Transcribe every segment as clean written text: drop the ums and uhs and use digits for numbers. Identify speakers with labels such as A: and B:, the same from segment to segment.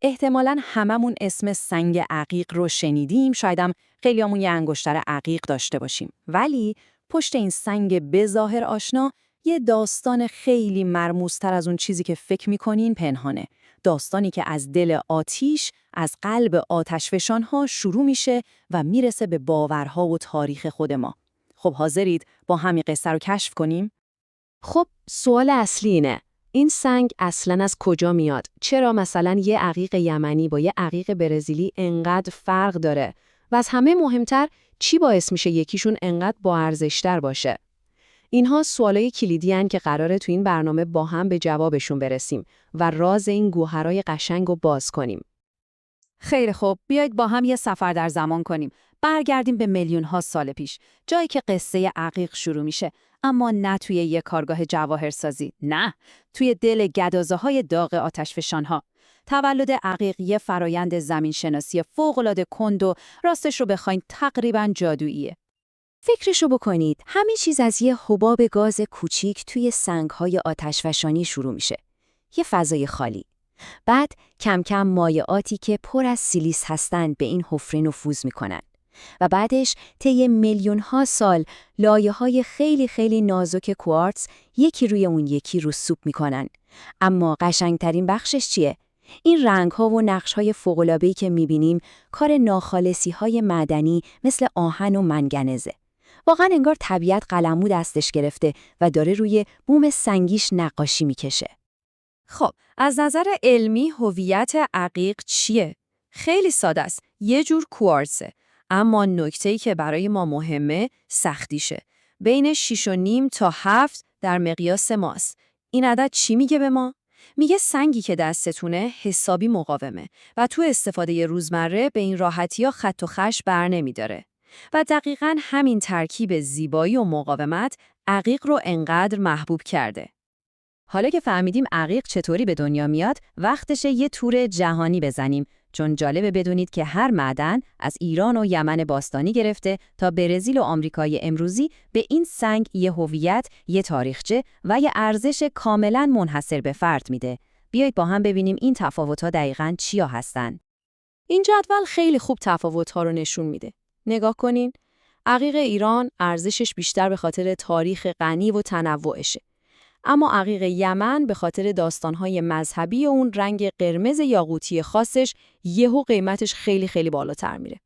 A: احتمالاً هممون اسم سنگ عقیق رو شنیدیم، شایدم خیلیامون یه انگشتر عقیق داشته باشیم. ولی پشت این سنگ بظاهر آشنا یه داستان خیلی مرموزتر از اون چیزی که فکر می‌کنین پنهانه. داستانی که از دل آتیش، از قلب آتشفشان‌ها شروع میشه و میرسه به باورها و تاریخ خود ما. خب حاضرید با همین قصه رو کشف کنیم؟
B: خب سوال اصلی اینه. این سنگ اصلاً از کجا میاد؟ چرا مثلا یه عقیق یمنی با یه عقیق برزیلی انقدر فرق داره؟ و از همه مهمتر چی باعث میشه یکیشون انقدر با ارزش‌تر باشه؟ اینها سوالای کلیدی هن که قراره تو این برنامه با هم به جوابشون برسیم و راز این گوهرای قشنگ رو باز کنیم.
C: خیلی خوب، بیایید با هم یه سفر در زمان کنیم. برگردیم به میلیون‌ها سال پیش، جایی که قصه عقیق شروع میشه، اما نه توی یه کارگاه جواهرسازی، نه، توی دل گدازه‌های داغ آتشفشان‌ها. تولد عقیق یه فرایند زمین‌شناسی فوق‌العاده کند و راستش رو بخواین تقریباً جادوییه.
D: فکرشو بکنید، همه چیز از یه حباب گاز کوچیک توی سنگ‌های آتشفشانی شروع میشه. یه فضای خالی. بعد کم کم مایعاتی که پر از سیلیس هستن به این حفره نفوذ میکنن. و بعدش طی میلیون‌ها سال لایه‌های خیلی خیلی نازک کوارتز یکی روی اون یکی رسوب میکنن. اما قشنگترین بخشش چیه؟ این رنگ‌ها و نقش‌های فوق‌العاده‌ای که می‌بینیم کار ناخالصی‌های معدنی مثل آهن و منگنزه. واقعا انگار طبیعت قلمو دستش گرفته و داره روی بوم سنگیش نقاشی میکشه.
C: خب، از نظر علمی هویت عقیق چیه؟ خیلی ساده است. یه جور کوارتزه. اما نکته‌ای که برای ما مهمه سختیشه. بین 6.5 تا 7 در مقیاس ماست. این عدد چی میگه به ما؟ میگه سنگی که دستتونه حسابی مقاومه و تو استفاده روزمره به این راحتی‌ها خط و خش بر نمیداره. و دقیقاً همین ترکیب زیبایی و مقاومت عقیق رو انقدر محبوب کرده.
A: حالا که فهمیدیم عقیق چطوری به دنیا میاد، وقتشه یه تور جهانی بزنیم، چون جالبه بدونید که هر معدن از ایران و یمن باستانی گرفته تا برزیل و آمریکای امروزی به این سنگ یه هویت، یه تاریخچه و یه ارزش کاملاً منحصر به فرد میده. بیایید با هم ببینیم این تفاوت‌ها دقیقاً چیا هستن.
B: این جدول خیلی خوب تفاوت‌ها رو نشون میده. نگاه کنین. عقیق ایران ارزشش بیشتر به خاطر تاریخ غنی و تنوعشه. اما عقیق یمن به خاطر داستان‌های مذهبی اون رنگ قرمز یاقوتی خاصش یهو قیمتش خیلی خیلی بالاتر میره.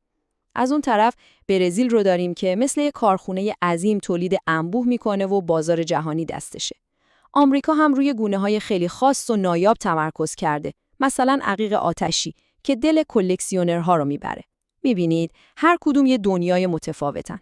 B: از اون طرف برزیل رو داریم که مثل یک کارخونه عظیم تولید انبوه میکنه و بازار جهانی دستشه. آمریکا هم روی گونه‌های خیلی خاص و نایاب تمرکز کرده. مثلا عقیق آتشی که دل کلکسیونرها رو میبره. میبینید هر کدوم یه دنیای متفاوتن.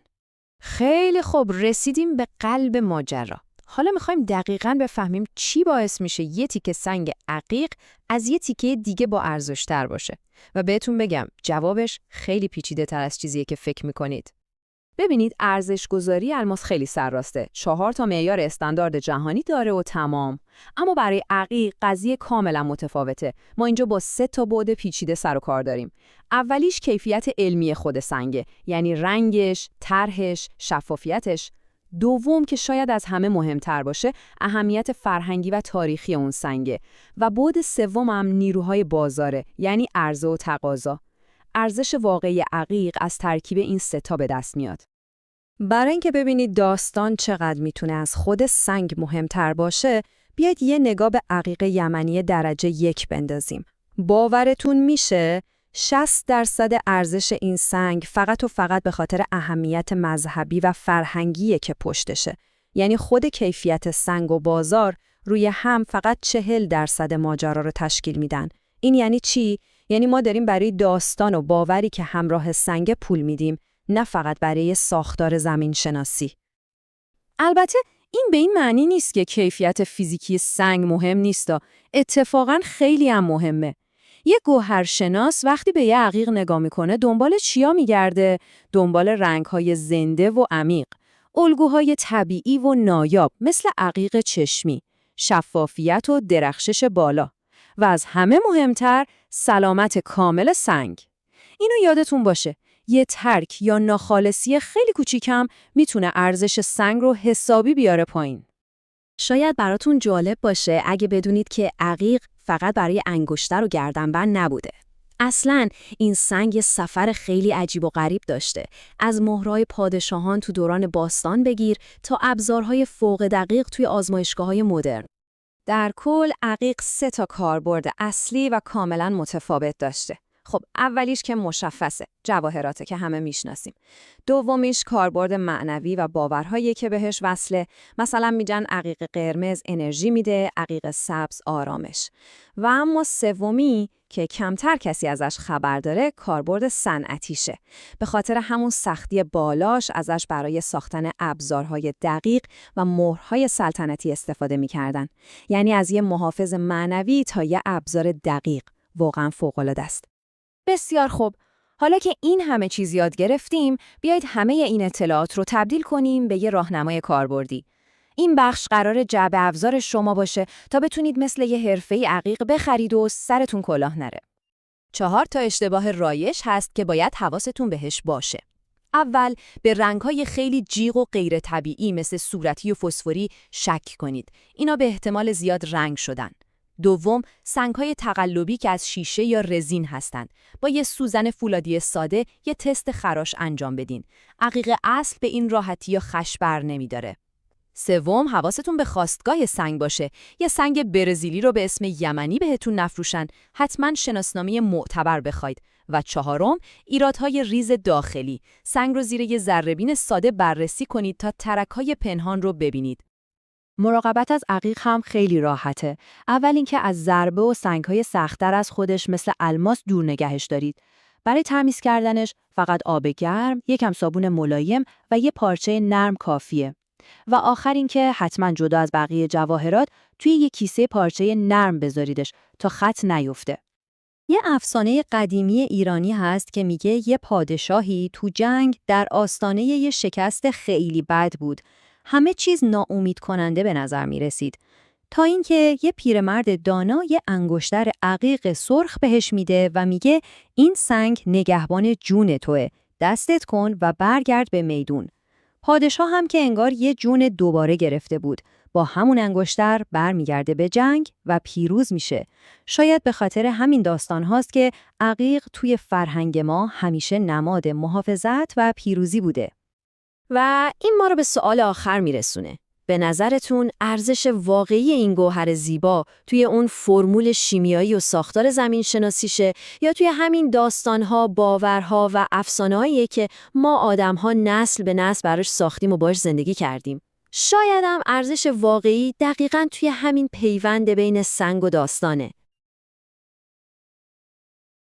C: خیلی خوب، رسیدیم به قلب ماجرا. حالا میخوایم دقیقاً بفهمیم چی باعث میشه یه تیکه سنگ عقیق از یه تیکه دیگه با ارزش‌تر باشه. و بهتون بگم جوابش خیلی پیچیده تر از چیزیه که فکر میکنید.
B: ببینید ارزش‌گذاری الماس خیلی سرراسته. 4 تا معیار استاندارد جهانی داره و تمام. اما برای عقیق قضیه کاملا متفاوته. ما اینجا با 3 تا بعد پیچیده سر و کار داریم. اولیش کیفیت علمی خود سنگه، یعنی رنگش، طرحش، شفافیتش. دوم که شاید از همه مهمتر باشه، اهمیت فرهنگی و تاریخی اون سنگه. و بعد سوم هم نیروهای بازاره، یعنی عرضه و تقاضا. ارزش واقعی عقیق از ترکیب این 3 تا به دست میاد.
C: برای اینکه ببینید داستان چقدر میتونه از خود سنگ مهمتر باشه، بیاید یه نگاه به عقیق یمنی درجه 1 بندازیم. باورتون میشه 60% ارزش این سنگ فقط و فقط به خاطر اهمیت مذهبی و فرهنگیه که پشتشه. یعنی خود کیفیت سنگ و بازار روی هم فقط 40% ماجرا رو تشکیل میدن. این یعنی چی؟ یعنی ما داریم برای داستان و باوری که همراه سنگ پول میدیم، نه فقط برای ساختار زمین شناسی. البته این به این معنی نیست که کیفیت فیزیکی سنگ مهم نیستا. اتفاقاً خیلی هم مهمه. یه گوهرشناس وقتی به یه عقیق نگاه میکنه دنبال چیا میگرده؟ دنبال رنگ‌های زنده و عمیق، الگوهای طبیعی و نایاب مثل عقیق چشمی، شفافیت و درخشش بالا و از همه مهمتر سلامت کامل سنگ. اینو یادتون باشه، یه ترک یا ناخالصی خیلی کوچیکم میتونه ارزش سنگ رو حسابی بیاره پایین.
D: شاید براتون جالب باشه اگه بدونید که عقیق
B: فقط برای انگشتر و گردنبند نبوده. اصلاً این سنگ یه سفر خیلی عجیب و غریب داشته. از مهرهای پادشاهان تو دوران باستان بگیر تا ابزارهای فوق دقیق توی آزمایشگاه‌های مدرن.
C: در کل عقیق 3 تا کاربرد اصلی و کاملا متفاوت داشته. خب اولیش که مشخصه، جواهراته که همه میشناسیم. دومیش کاربرد معنوی و باورهایی که بهش وصله، مثلا میگن عقیق قرمز انرژی میده، عقیق سبز آرامش. و اما سومی که کمتر کسی ازش خبر داره، کاربرد صنعتیشه. به خاطر همون سختی بالاش ازش برای ساختن ابزارهای دقیق و مهرهای سلطنتی استفاده میکردن. یعنی از یه محافظ معنوی تا یه ابزار دقیق، واقعا فوق‌العاده است.
A: بسیار خوب. حالا که این همه چیز یاد گرفتیم، بیایید همه این اطلاعات رو تبدیل کنیم به یه راهنمای کاربردی. این بخش قراره جعبه ابزار شما باشه تا بتونید مثل یه حرفه‌ای عقیق بخرید و سرتون کلاه نره.
B: 4 تا اشتباه رایج هست که باید حواستون بهش باشه. اول، به رنگ‌های خیلی جیغ و غیر طبیعی مثل صورتی و فسفوری شک کنید. اینا به احتمال زیاد رنگ شدن. دوم، سنگ‌های تقلبی که از شیشه یا رزین هستند. با یه سوزن فولادی ساده یه تست خراش انجام بدین. عقیق اصل به این راحتی یا خش بر نمی‌داره. سوم، حواستون به خواستگاه سنگ باشه. یه سنگ برزیلی رو به اسم یمنی بهتون نفروشن. حتما شناسنامه معتبر بخواید. و چهارم، ایرادهای ریز داخلی. سنگ رو زیر یه ذره‌بین ساده بررسی کنید تا ترک‌های پنهان رو ببینید.
A: مراقبت از عقیق هم خیلی راحته. اول اینکه از ضربه و سنگ‌های سخت‌تر از خودش مثل الماس دور نگهش دارید. برای تمیز کردنش فقط آب گرم، یکم صابون ملایم و یه پارچه نرم کافیه. و آخر اینکه حتما جدا از بقیه جواهرات توی یه کیسه پارچه نرم بذاریدش تا خط نیفته.
C: یه افسانه قدیمی ایرانی هست که میگه یه پادشاهی تو جنگ در آستانه یه شکست خیلی بد بود. همه چیز ناامید کننده به نظر می رسید. تا اینکه یه پیرمرد دانا یه انگشتر عقیق سرخ بهش میده و میگه این سنگ نگهبان جون توئه. دستت کن و برگرد به میدون. پادشاه هم که انگار یه جون دوباره گرفته بود. با همون انگشتر برمیگرده به جنگ و پیروز میشه. شاید به خاطر همین داستان هاست که عقیق توی فرهنگ ما همیشه نماد محافظت و پیروزی بوده.
B: و این ما رو به سوال آخر میرسونه. به نظرتون ارزش واقعی این گوهر زیبا توی اون فرمول شیمیایی و ساختار زمین شناسیشه یا توی همین داستانها، باورها و افسانه‌هاییه که ما آدم‌ها نسل به نسل براش ساختیم و باش زندگی کردیم؟ شاید هم ارزش واقعی دقیقاً توی همین پیوند بین سنگ و داستانه.